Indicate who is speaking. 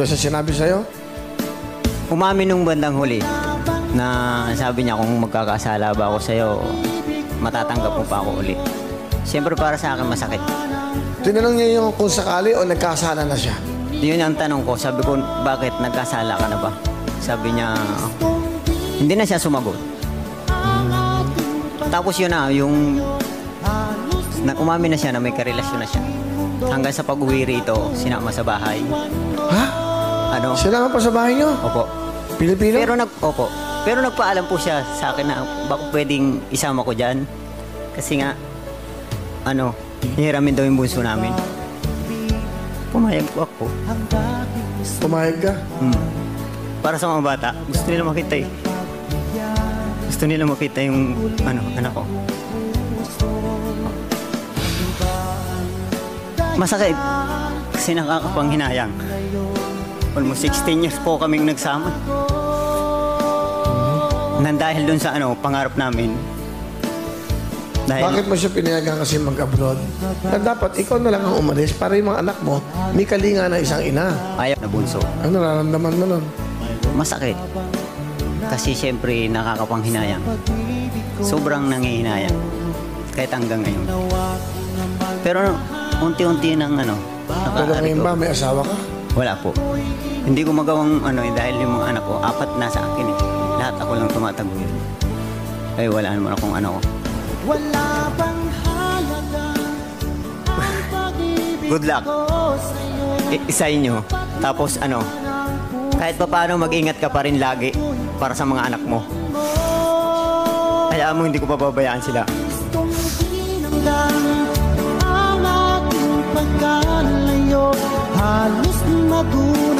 Speaker 1: Wala siya sinabi sa'yo?
Speaker 2: Umamin nung bandang huli na sabi niya kung magkakasala ba ako sa'yo, matatanggap mo pa ako uli. Siyempre para sa akin masakit.
Speaker 1: Tinanong niya yung kung sakali o nagkasala na siya?
Speaker 2: Yun ang tanong ko. Sabi ko, bakit nagkasala ka na ba? Sabi niya, hindi na siya sumagot. Tapos yun na, yung umamin na siya na may karelasyon na siya. Hanggang sa pag-uwi rito, sinama sa bahay.
Speaker 1: Ha?
Speaker 2: Ano?
Speaker 1: Sinama pa sa bahay niyo?
Speaker 2: Opo.
Speaker 1: Pilipino?
Speaker 2: Pero nagpaalam po siya sa akin na baka pwedeng isama ko dyan. Kasi nga, hihiramin daw yung bunso namin. Pumayag po ako.
Speaker 1: Pumayag ka?
Speaker 2: Para sa mga bata, gusto nila makita eh. Gusto nila makita yung anak ko. Masakit kasi nakakapanghinayang. Almost 16 years po kaming nagsama. Dahil dun sa pangarap namin.
Speaker 1: Bakit mo siya pinayagan kasi mag-abroad? Na dapat ikaw na lang ang umalis para yung mga anak mo may kalinga na isang ina.
Speaker 2: Ayaw na bunso.
Speaker 1: Ano nararamdaman mo nun?
Speaker 2: Masakit. Kasi siyempre nakakapanghinayang. Sobrang nangihinayang. Kahit hanggang ngayon. Pero unti-unti nang
Speaker 1: Pero ngayon ba may asawa ka?
Speaker 2: Wala po. Hindi ko magawang dahil yung mga anak ko, 4 na sa akin eh. Lahat ako lang tumataguyod. Ay wala naman akong ko.
Speaker 3: Wala bang halaga.
Speaker 2: Good luck. Isa inyo. Tapos kahit pa paano mag-ingat ka pa rin lagi para sa mga anak mo. Kaya mo hindi ko pababayaan sila.
Speaker 3: Gustong tinanggal ang aking pagkalayo. Halos magulang